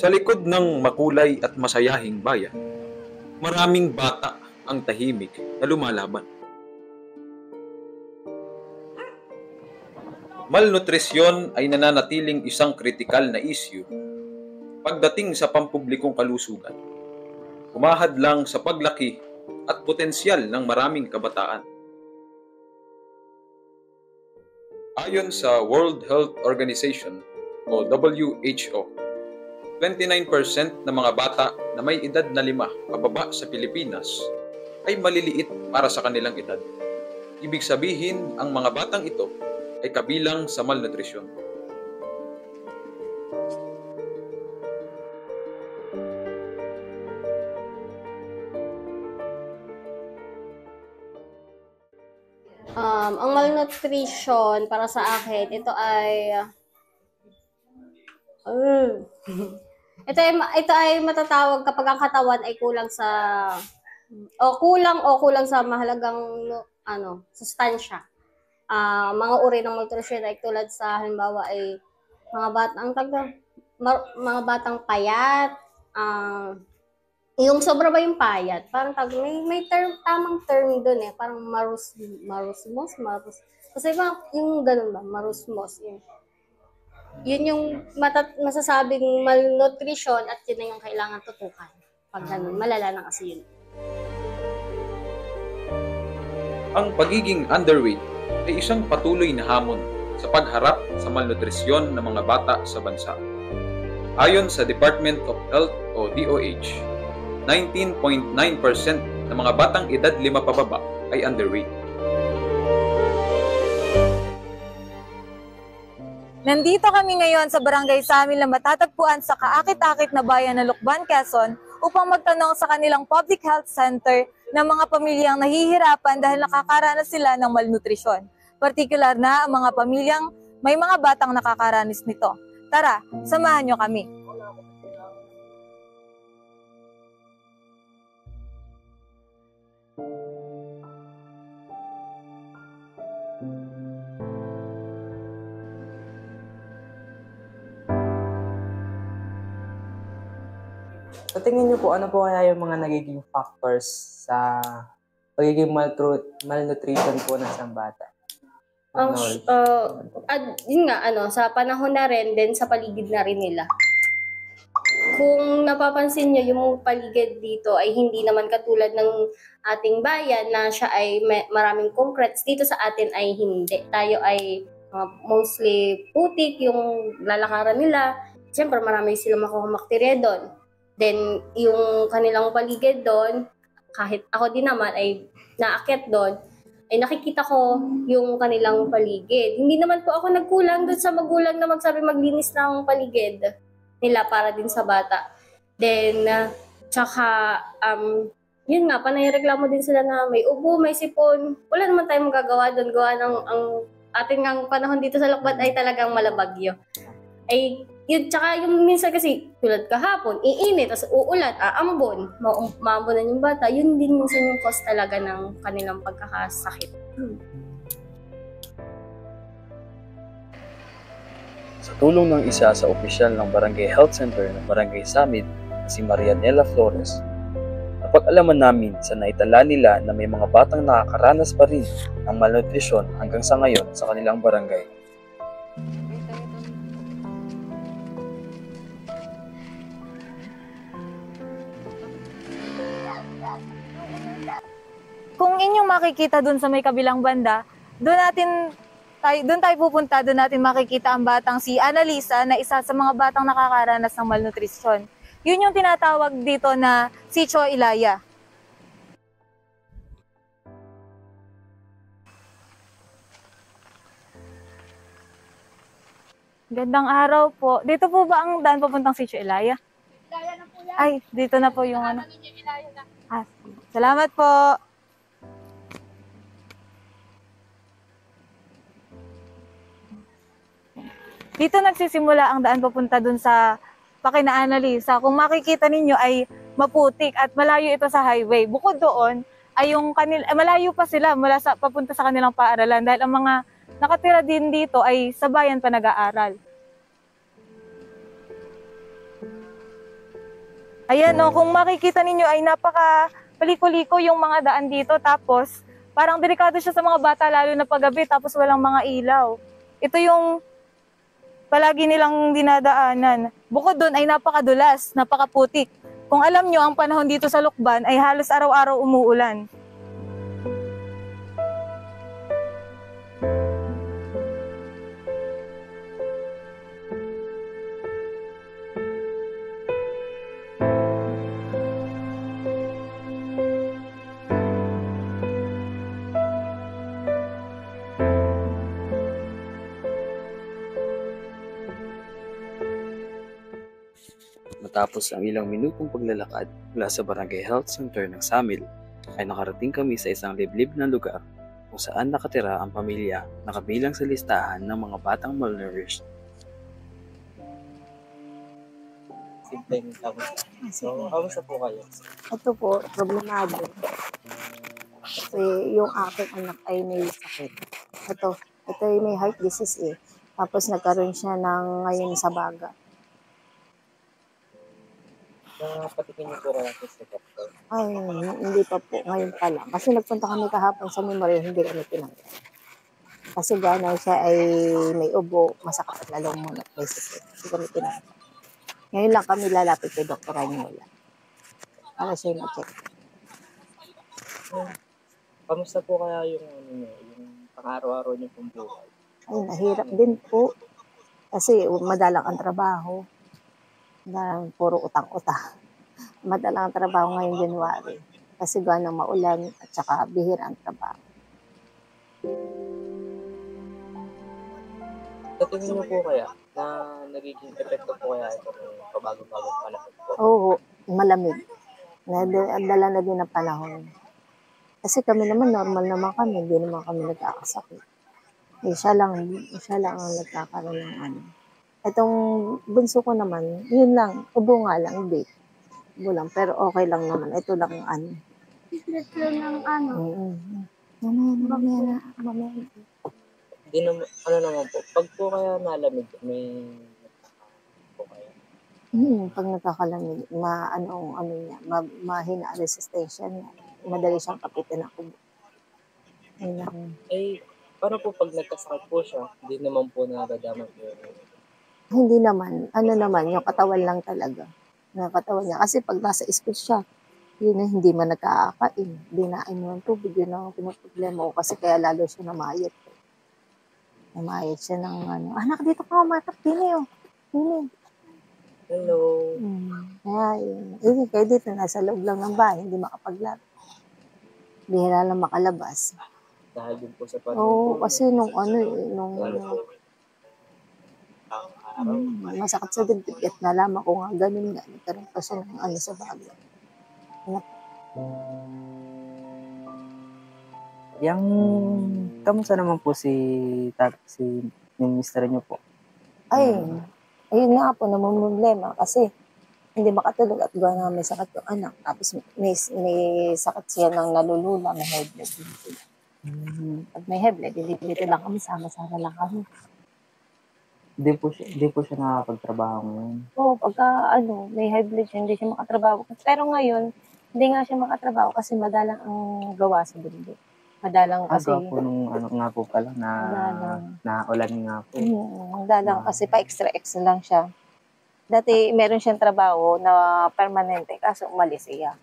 Sa likod ng makulay at masayahing bayan, maraming bata ang tahimik na lumalaban. Malnutrisyon ay nananatiling isang kritikal na issue pagdating sa pampublikong kalusugan. Humahadlang sa paglaki at potensyal ng maraming kabataan. Ayon sa World Health Organization o WHO, 29% ng mga bata na may edad na 5 pababa sa Pilipinas ay maliliit para sa kanilang edad. Ibig sabihin, ang mga batang ito ay kabilang sa malnutrisyon. Ang malnutrition para sa akin, ito ay matatawag kapag ang katawan ay kulang sa mahalagang sustansya. Mga uri ng malnutrition ay tulad sa halimbawa ay mga batang payat, yung sobra ba yung payat? Parang may tamang term doon parang marusmos. Kasi yung ganun ba, marusmos. Yun yung masasabing malnutrition at yun na yung kailangan tutukan. Pag ganun, malala na kasi yun. Ang pagiging underweight ay isang patuloy na hamon sa pagharap sa malnutrisyon ng mga bata sa bansa. Ayon sa Department of Health o DOH, 19.9% ng mga batang edad 5 pababa ay underweight. Nandito kami ngayon sa Barangay Samil na matatagpuan sa kaakit-akit na bayan ng Lucban, Quezon upang magtanong sa kanilang public health center ng mga pamilyang nahihirapan dahil nakakaranas sila ng malnutrisyon. Partikular na ang mga pamilyang may mga batang nakakaranas nito. Tara, samahan nyo kami. Sa tingin niyo po, ano po kaya yung mga nagiging factors sa pagiging malnutrition po ng isang bata? Sa panahon na rin, then sa paligid na rin nila. Kung napapansin niyo, yung paligid dito ay hindi naman katulad ng ating bayan na siya ay maraming concretes. Dito sa atin ay hindi. Tayo ay mostly putik yung lalakaran nila. Siyempre, marami silang makuha bakterya doon. Then, yung kanilang paligid doon, kahit ako din naman ay naakyat doon, ay nakikita ko yung kanilang paligid. Hindi naman po ako nagkulang doon sa magulang na magsabi maglinis ng paligid nila para din sa bata. Then, yun nga, panayreklamo din sila na may ubo, may sipon. Wala naman tayong magagawa doon. Gawa ng ang ating panahon dito sa Lucban ay talagang malabagyo. Ay, yun, tsaka yung minsan kasi, tulad kahapon, iinit, tapos uulan, aambon, maambonan yung bata, yun din minsan yung cause talaga ng kanilang pagkakasakit. Sa tulong ng isa sa opisyal ng Barangay Health Center ng Barangay Samid, si Marianela Flores, napag-alaman namin sa naitala nila na may mga batang nakakaranas pa rin ng malnutrisyon hanggang sa ngayon sa kanilang barangay. Kung inyong makikita dun sa may kabilang banda, doon tayo pupunta, doon natin makikita ang batang si Annalisa na isa sa mga batang nakakaranas ng malnutrisyon. Yun yung tinatawag dito na Sitio Ilaya. Gandang araw po. Dito po ba ang daan papuntang Sitio Ilaya? Ilaya na po yan. Ay, dito na po yung salamat po. Dito nagsisimula ang daan papunta dun sa Pakina Annalisa. Kung makikita ninyo ay maputik at malayo ito sa highway. Bukod doon ay malayo pa sila mula papunta sa kanilang paaralan dahil ang mga nakatira din dito ay sa bayan pa nag-aaral. Ayan o, kung makikita ninyo ay napaka paliko-liko yung mga daan dito. Tapos, parang delikado siya sa mga bata lalo na paggabi tapos walang mga ilaw. Ito yung palagi nilang dinadaanan. Bukod doon ay napakadulas, napakaputik. Kung alam nyo, ang panahon dito sa Lukban ay halos araw-araw umuulan. Matapos ang ilang minutong paglalakad mula sa Barangay Health Center ng Samil, ay nakarating kami sa isang liblib na lugar kung saan nakatira ang pamilya na kabilang sa listahan ng mga batang malnourished. Simpleng kamusta. So, kamusta po kayo? Ito po, problemado. Kasi yung aking anak ay may sakit. Ito ay may heart disease eh. Tapos nagkaroon siya ng ngayon sa baga. Patikin niyo po kaya sa doktor. Ay, hindi pa po. Ngayon pa lang. Kasi nagpunta kami kahapon sa Memorial, hindi kami tinanggap. Kasi gano'n siya ay may ubo, masakit at lalong munat, may sakit. Hindi kami tinanggap. Ngayon lang kami lalapit kay Dr. Anyola. Para siya na-check. Kamusta po kaya yung yung pang-araw-araw niyo pong buhay? Ay, nahirap din po. Kasi madalang ang trabaho. Na puro utang-utang. Madalang ang trabaho ngayong January. Kasi gano'ng maulan at saka bihira ang trabaho. Sa tingin niyo po kaya na nagiging epekto po kaya ito ng pabago-bagong panahon po? Oo, malamig. Dala na din ang panahon. Kasi kami naman, normal naman kami. Hindi naman kami nagkakasakit. Siya lang ang nagkakaroon ng ano. Itong bunso ko naman, yun lang, ubo nga lang, hindi. Ubo lang, pero okay lang naman. Ito lang ang ano. Ito ng ano. Mamaya. Hindi naman, ano naman po, pag po kaya nalamig, may po kaya. Pag nagkakalamig, mahina ang resistensya niya. Madali siyang kapitin ng ubo. Yun lang. Eh, paano po pag nagkasakit po siya, hindi naman po nadadamag po yun? Hindi naman, yung katawan lang talaga. Yung katawan niya. Kasi pag nasa school siya, yun na hindi man nagkakain. Hindi na ng tubig. Yun ang pinaproblema ko. Kasi kaya lalo siya namayat. Namayat siya ng ano. Anak, dito ka umatap. Dini. Hello. Kaya yun. Kaya dito, nasa loob lang ng bahay. Hindi makapaglaro. Bihira lang makalabas. Dahil din po sa panahon Oo, po. kasi nung Araw. masakit sa dibdib at nalaman ko nga ganun nga. Nagkaroon pa siya ng ano sa baga. Yang, kamusta naman po si yung mister niyo po? Ay, ayun nga po, namumblema kasi hindi makatulog at gawa na may sakit yung anak. Tapos may sakit siya ng nalulula, may high blood din sila. Pag may high blood, dito lang kami, sama-sama lang kami. Di po siya nakakapagtrabaho ngayon. Oo, pagka may high blood siya, hindi siya makatrabaho. Pero ngayon, hindi nga siya makatrabaho kasi madalang ang gawa sa bundok. Madalang kasi... po nung nga po pala na ulan nga po. Madalang kasi pa extra lang siya. Dati meron siyang trabaho na permanente kaso umalis siya.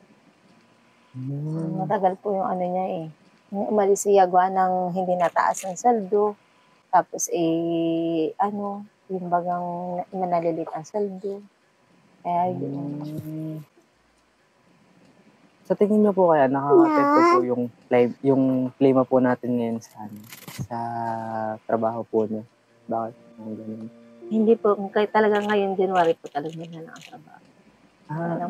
Matagal po yung ano niya eh. Umalis siya gawa ng hindi nataas ang saldo. Tapos yung bagang manalilit ang saldo. Kaya yun. Sa tingin niyo po kaya nakaka-apekto po yung klima po natin ngayon sa trabaho po niyo? Bakit? Hindi po, kahit talaga ngayon, January po talaga na ang trabaho.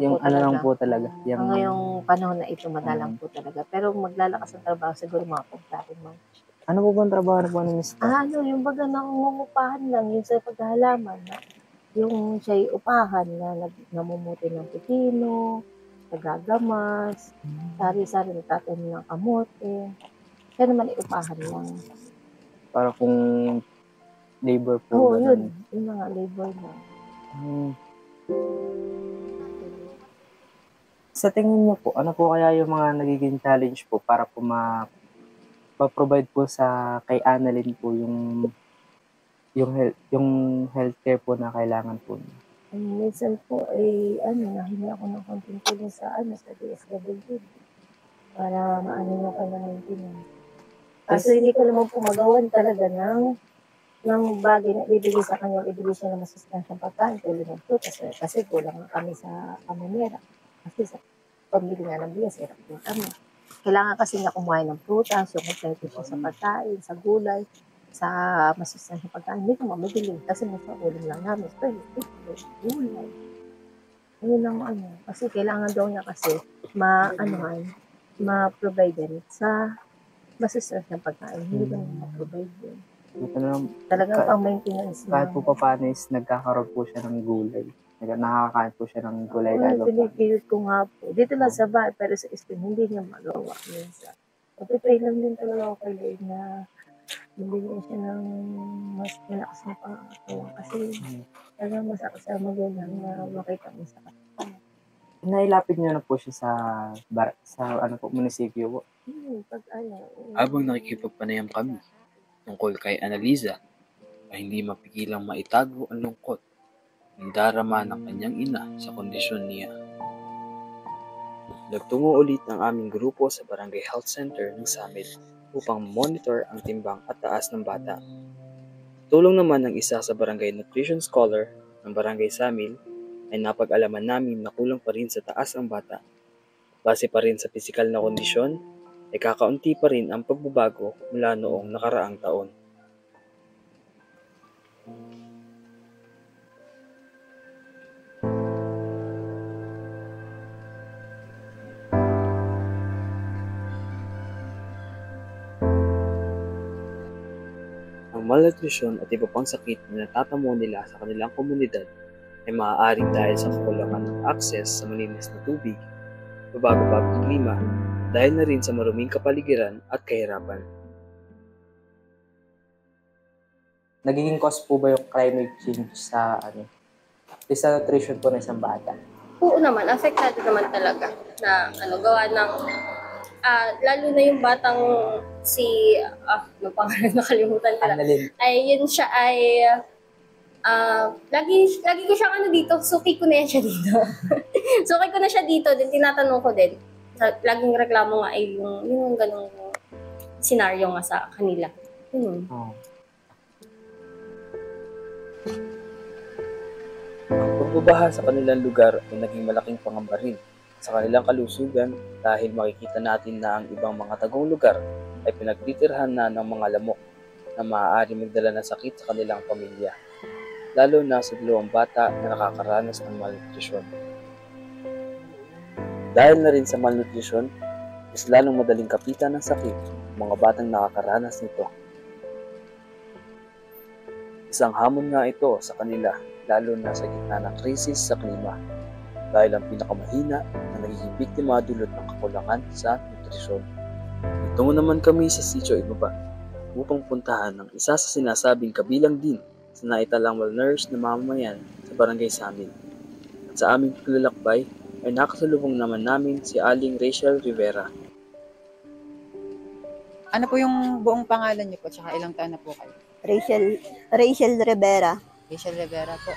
Yung ano lang po talaga. Yung Ngayong panahon na ito, madalang po talaga. Pero maglalakas ang trabaho siguro mga February, March. ano po bang trabaho na po ni Mr.? Yung baga nangungupahan lang, yung sa paghahalaman. Yung siya'y upahan na namumuti ng pipino, nagagamas, sari-sari nagtatanim ng kamote. Kaya naman iupahan lang. Para kung labor po. Oo, yun. Yung mga labor na. Sa tingin niyo po, ano po kaya yung mga nagiging challenge po para po ma-provide po sa kay Annalyn po yung healthcare po na kailangan po niya? Minsan po ay nahingi ako ng konting tulong sa DSWD para maano yung kanyang maintenance. Kaso hindi ko naman po magawan talaga ng bagay na ibibigay sa kanya, ibibigay siya ng masustansyang pagkain, tulad ng prutas. Kasi kulang na kami sa kamunera. Kasi sa pambili nga ng bigas, hirap din kami. Kailangan kasi niya kumain ng prutas, yung kompleto siya sa pagkain, sa gulay, sa masustansyang pagkain. Hindi ko mamibili kasi nasa ulam lang namin. Pero gulay. Yun lang kasi kailangan daw niya kasi ma-provide din sa masustansyang pagkain. Hindi ko naman ma-provide din. Talagang pang-maintenance na. Kahit po paano is nagkakaroon po siya ng gulay. Nakakain po siya ng gulay lalo pa. Pinipilit ko nga po. Dito lang sa bahay, pero sa school, hindi niya magawa minsan. Pag-pray lang din talaga ako kay Lord na bibigyan siya ng mas malakas na pangakatawan. Kasi talagang masakit sa magulang na makita mo sa kapatid. Nailapit niyo na po siya sa munisipyo po. Habang nakikipagpanayam kami tungkol kay Annaliza, ay hindi mapigilang maitago ang lungkot ng darama ng kanyang ina sa kondisyon niya. Nagtungo ulit ang aming grupo sa Barangay Health Center ng Samil upang monitor ang timbang at taas ng bata. Tulong naman ng isa sa Barangay Nutrition Scholar ng Barangay Samil ay napag-alaman namin na kulang pa rin sa taas ang bata. Base pa rin sa pisikal na kondisyon, ay kakaunti pa rin ang pagbabago mula noong nakaraang taon. Ang malnutrisyon at iba pang sakit na natatamo nila sa kanilang komunidad ay maaaring dahil sa kakulangan ng akses sa malinis na tubig, babago-bagong klima, dahil na rin sa maruming kapaligiran at kahirapan. Nagiging cause po ba yung climate change sa nutrition po ng isang bata? Oo naman, affected naman talaga na gawa ng lalo na yung batang pangalan nakalimutan ko na. Annalyn. Ay yun siya ay lagi ko siyang dito, suki ko na siya dito. Suki ko na siya dito, din tinatanong ko din. Laging reklamo nga ay yung ganung senaryo nga sa kanila. Yun. Oh. Ang pagbabaha sa kanilang lugar ay naging malaking pangamba rin sa kanilang kalusugan dahil makikita natin na ang ibang mga tagong lugar ay pinagtitirhan na ng mga lamok na maaari magdala ng sakit sa kanilang pamilya, lalo na sa dalawang bata na nakakaranas ng malnutrisyon. Dahil na rin sa malnutrisyon, mas lalong madaling kapitan ng sakit ang mga batang nakakaranas nito. Isang hamon nga ito sa kanila, lalo na sa gitna ng krisis sa klima, dahil ang pinakamahina na nagiging biktima dulot ng kakulangan sa nutrisyon. Tungo naman kami sa Sitio Ibaba upang puntahan ang isa sa sinasabing kabilang din sa naitalang malnourished na mamamayan sa Barangay Samil. At sa aming paglalakbay ay nakasalubong naman namin si Aling Rachel Rivera. Ano po yung buong pangalan niyo po, tsaka ilang taon na po kayo? Rachel Rivera. Rachel Rivera po.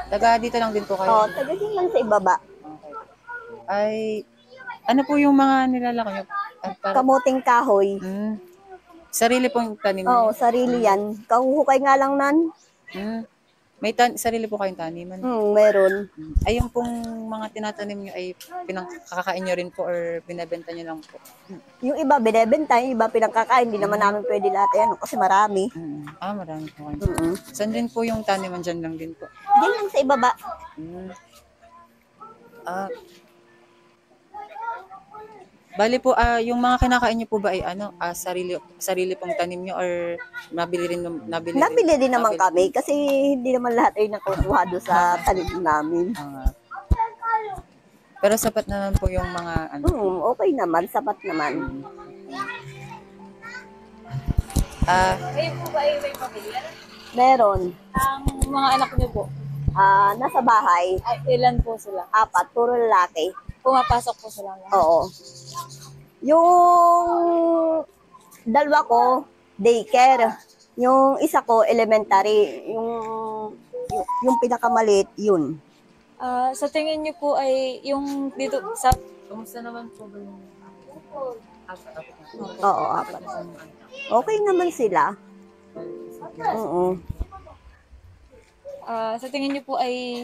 Taga dito lang din po kayo? Oo, taga din lang sa ibaba. Okay. Ay, ano po yung mga nilalaki niyo? Kamuting kahoy. Sarili pong tanim Oo, niyo? sarili yan. Kahuhukay nga lang nan. May sarili po kayong taniman? Meron. Ay, yung pong mga tinatanim niyo ay pinakakain niyo rin po or binebenta niyo lang po? Yung iba binebenta, yung iba pinagkakain. Hindi naman namin pwede lahat yan kasi marami. Marami po kayo. Saan din po yung taniman? Dyan lang din po? Diyan lang sa ibaba. Bali po, yung mga kinakain niyo po ba ay sarili pong tanim niyo or nabili din naman kami kasi hindi naman lahat ay nakukuha doon sa tanim namin. Pero sapat naman po yung mga okay naman, sapat naman. Kayo po ba ay may pamilya? Meron. Ang mga anak niyo po? Nasa bahay. Ilan po sila? 4, puro lalaki. Pumapasok po sila. Oo. Yung dalawa ko, daycare. Yung isa ko, elementary. Yung pinakamaliit, yun. Sa tingin niyo po ay yung dito sa... Kumusta naman po ba yung apat? Oo, apat. Okay naman sila. Oo. Sa tingin niyo po ay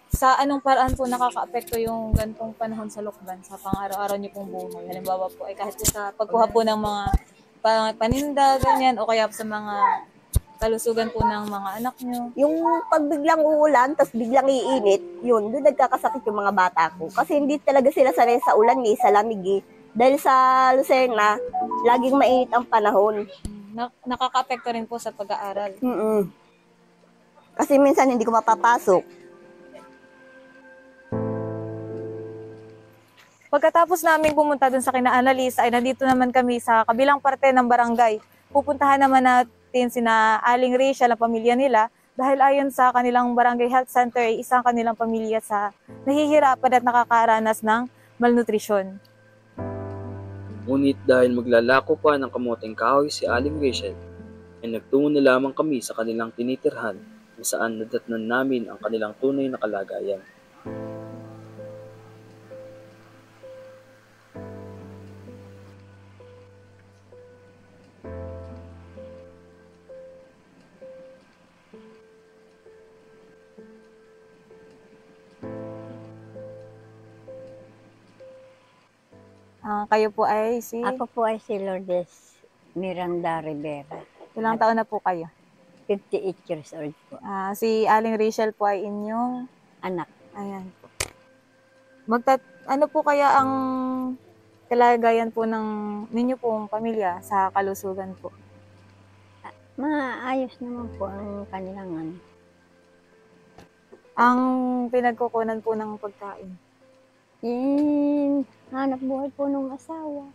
sa anong paraan po nakakaapekto yung gantong panahon sa Lukban sa pang-araw-araw niyo pong buhay? Halimbawa po ay kahit po sa pagkuha po ng mga paninda, ganyan, o kaya sa mga kalusugan po ng mga anak niyo. Yung pag biglang uulan, tapos biglang iinit, yun, doon nagkakasakit yung mga bata ko. Kasi hindi talaga sila sanay sa ulan sa lamig Dahil sa Lucena, laging mainit ang panahon. Nakakaapekto rin po sa pag-aaral. Kasi minsan hindi ko mapapasok. Pagkatapos namin pumunta dun sa kina-Annalise, ay nandito naman kami sa kabilang parte ng barangay. Pupuntahan naman natin sina Aling Rachel, ang pamilya nila, dahil ayon sa kanilang barangay health center, ay isang kanilang pamilya sa nahihirapan at nakakaranas ng malnutrisyon. Ngunit dahil maglalako pa ng kamoteng kahoy si Aling Rachel, ay nagtungo na lamang kami sa kanilang tinitirhan kung saan nadatnan namin ang kanilang tunay na kalagayan. Kayo po ay si... Ako po ay si Lourdes Miranda Rivera. Ilang taon na po kayo? 58 years old po. Si Aling Rachel po ay inyong... Anak. Ayan po. Ano po kaya ang kalagayan po ng ninyo pong pamilya sa kalusugan po? Maayos naman po ang kanilang ano. Ang pinagkukunan po ng pagkain? Hanap buhay po ng asawa.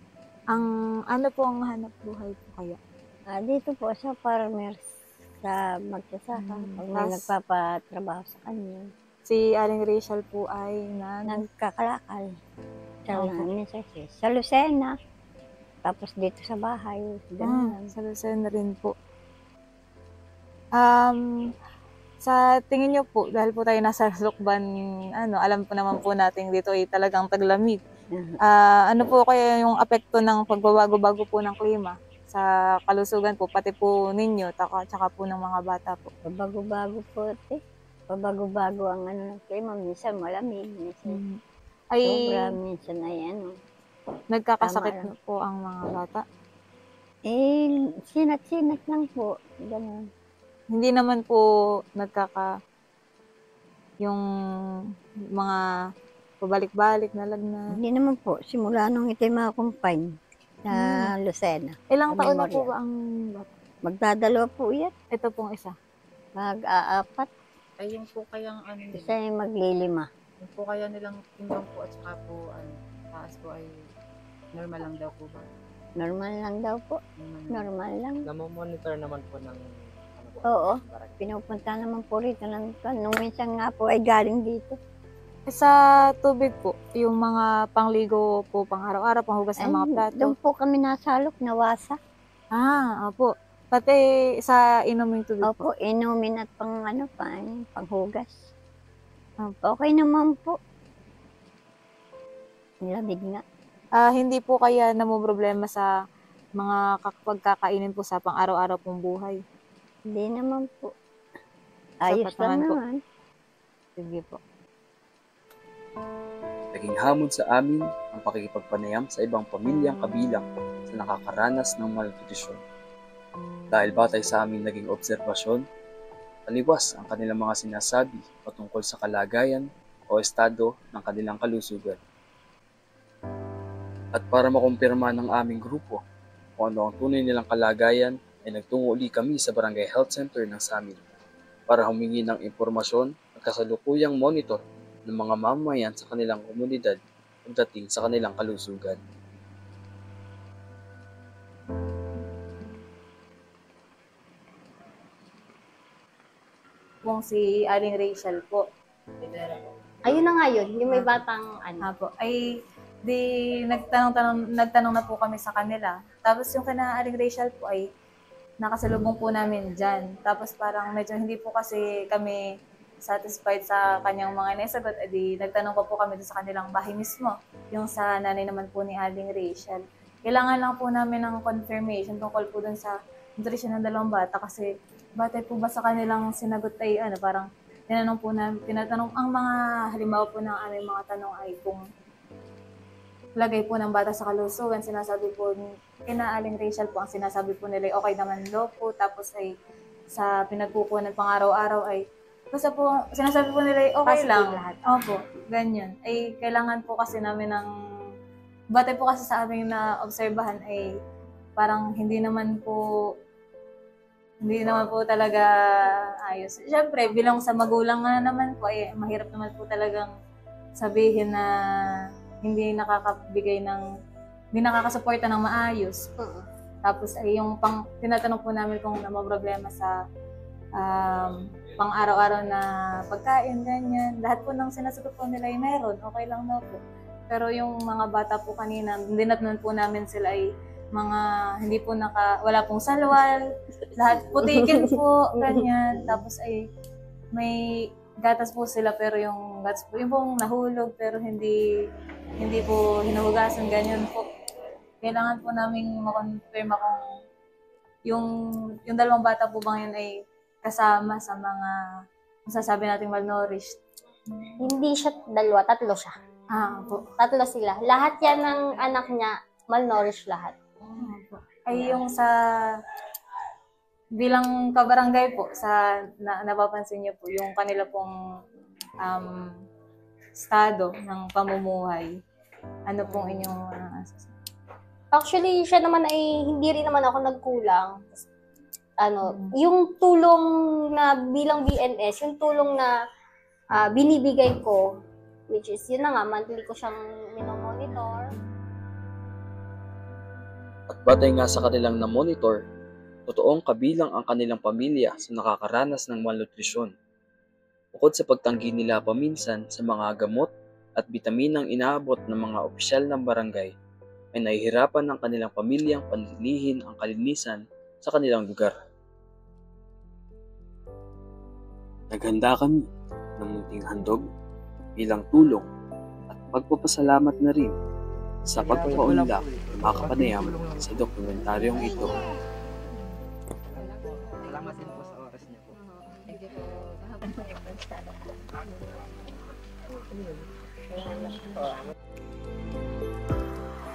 Ano po ang hanap buhay po kaya? Dito po sa farmers sa magsasaka. Pag may nagpapatrabaho sa kanya. Si Aling Rachel po ay nagkakalakal. Sa Lucena. Tapos dito sa bahay. Sa Lucena rin po. Sa tingin niyo po, dahil po tayo nasa Lukban, alam po naman po natin dito ay talagang taglamig. Ano po kaya yung apekto ng pagbabago-bago po ng klima sa kalusugan po, pati po ninyo, tsaka po ng mga bata po? Pabago-bago po, pabago-bago ang ng klima. Minsan malamig, minsan sobra, minsan ay nagkakasakit na po ang mga bata? Sinat-sinat lang po. Ganun. Hindi naman po yung mga pabalik-balik na lagnat? Hindi naman po. Simula nung ito'y makakumpine sa Lucena. Ilang taon na po ba ang bata? Magdadalawa po yan. Ito pong isa? Mag-aapat. Ay, yung po kayang Isa ay maglilima. yung po kaya nilang timbang po at saka po taas po ay normal lang daw po ba? Normal lang daw po. Normal lang. Namomonitor naman po ng Oo. Pinupunta naman po rito. Nung minsan nga po ay galing dito. Sa tubig po, yung mga pangligo po, pang araw-araw, panghugas ng mga plato? Doon po kami nasalok, nawasa. Opo. Pati sa inuming tubig po? Opo, inumin at panghugas. Okay naman po. Lamig nga. Hindi po kaya namumroblema sa mga pagkakainin po sa pang araw-araw pong buhay? Hindi naman po. Ayos lang naman. Sige po. Naging hamon sa amin ang pakikipagpanayam sa ibang pamilyang kabilang sa nakakaranas ng malnutrisyon. Dahil batay sa aming naging obserbasyon, taliwas ang kanilang mga sinasabi patungkol sa kalagayan o estado ng kanilang kalusugan. At para makumpirma ng aming grupo kung ano ang tunay nilang kalagayan, ay nagtungo uli kami sa Barangay Health Center ng Samid para humingi ng impormasyon at kasalukuyang monitor ng mga mamamayan sa kanilang komunidad pagdating sa kanilang kalusugan. Si Aling Rachel po. Ayun na nga yun, yung may batang ano. Apo, ay di nagtanong na po kami sa kanila. Tapos yung kina Aling Rachel po ay nakasalubong po namin dyan. Tapos parang medyo hindi po kasi kami satisfied sa kanyang mga naisagot. Di nagtanong pa po kami sa kanilang bahay mismo. Yung sa nanay naman po ni Aling Rachel. Kailangan lang po namin ng confirmation tungkol po dun sa nutrisyon ng dalawang bata kasi batay po ba sa kanilang sinagot ay parang tinatanong ang mga halimbawa po ng aming mga tanong ay kung lagay po ng bata sa kalusugan, sinasabi po kina Aling Rachel po, ang sinasabi po nila ay okay naman daw po, tapos ay sa pinagkukunan pang araw-araw ay basta po, sinasabi po nila ay okay Positive lang. lahat. Opo, ganyan. Ay kailangan po kasi namin ng, batay po kasi sa aming na-obserbahan ay parang hindi naman po talaga ayos. Siyempre, bilang sa magulang nga naman po, ay mahirap naman po talagang sabihin na hindi nakakasuporta ng maayos. Tapos ay yung tinatanong po namin kung may problema sa pang araw-araw na pagkain, ganyan. Lahat po ng sinasagot po nila ay meron, okay lang daw po. Pero yung mga bata po kanina, dinatnan po namin sila ay mga hindi po wala pong salwal, lahat putikin po, ganyan. Tapos ay may gatas po sila pero yung gatas po yung pong nahulog pero hindi po hinuhugasan, ganyan po. Kailangan po namin makonfirma kung yung dalawang bata po bang yun ay kasama sa mga masasabi nating malnourished. Hindi siya dalawa, tatlo siya. Po. Tatlo sila. Lahat yan ng anak niya, malnourished lahat. Ay yung sa bilang kabarangay po, sa napapansin niyo po, yung kanila pong estado ng pamumuhay. Ano pong inyong Actually, siya naman ay hindi rin naman ako nagkulang. Yung tulong na bilang BNS, yung tulong na binibigay ko, which is yun na nga, monthly ko siyang minomonitor. At batay nga sa kanilang na-monitor, totoong kabilang ang kanilang pamilya sa nakakaranas ng malnutrisyon. Bukod sa pagtanggi nila paminsan sa mga gamot at bitaminang inaabot ng mga opisyal ng barangay, ay nahihirapan ng kanilang pamilyang panatilihin ang kalinisan sa kanilang lugar. Naghanda kami ng munting handog bilang tulong at pagpapasalamat na rin sa pagpapaunlak ng mga kapanayam sa dokumentaryong ito. Salamat din po sa oras niyo po.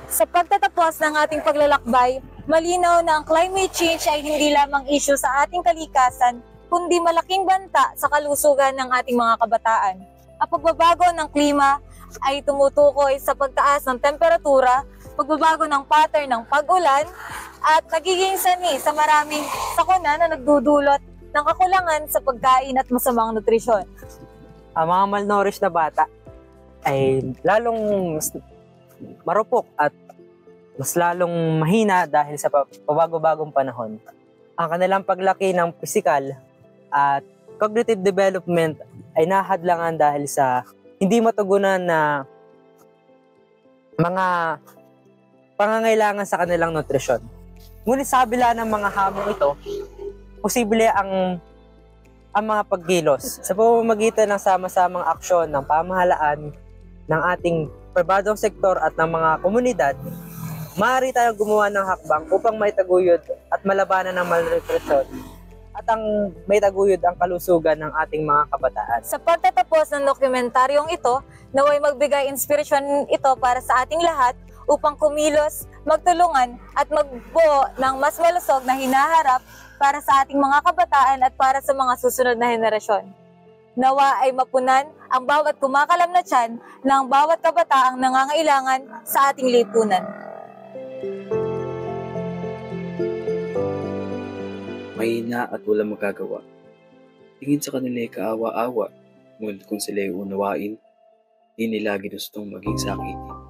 Sa pagtatapos ng ating paglalakbay, malinaw na ang climate change ay hindi lamang issue sa ating kalikasan, kundi malaking banta sa kalusugan ng ating mga kabataan. Ang pagbabago ng klima ay tumutukoy sa pagtaas ng temperatura, pagbabago ng pattern ng pag-ulan, at nagiging sanhi sa maraming sakuna na nagdudulot ng kakulangan sa pagkain at masamang nutrisyon. Ang mga malnourished na bata ay lalong marupok at mas lalong mahina dahil sa pabago-bagong panahon. Ang kanilang paglaki ng pisikal at cognitive development ay nahadlangan dahil sa hindi matugunan na mga pangangailangan sa kanilang nutrisyon. Ngunit sa kabila ng mga hamon ito, posible ang mga pagkilos sa pamamagitan ng sama-samang aksyon ng pamahalaan ng ating pribadong sektor at ng mga komunidad. Maaari tayong gumawa ng hakbang upang maitaguyod at malabanan ng malnutrisyon at ang maitaguyod ang kalusugan ng ating mga kabataan. Sa pagtatapos ng dokumentaryong ito, naway magbigay inspirasyon ito para sa ating lahat upang kumilos, magtulungan at magbuo ng mas malusog na hinaharap para sa ating mga kabataan at para sa mga susunod na henerasyon. Nawa ay mapunan ang bawat kumakalam na tiyan ng bawat kabataang nangangailangan sa ating lipunan. Mahina at walang magagawa. Tingin sa kanila ay kaawa-awa, ngunit kung sila ay unawain, di nila ginustong maging sakitin.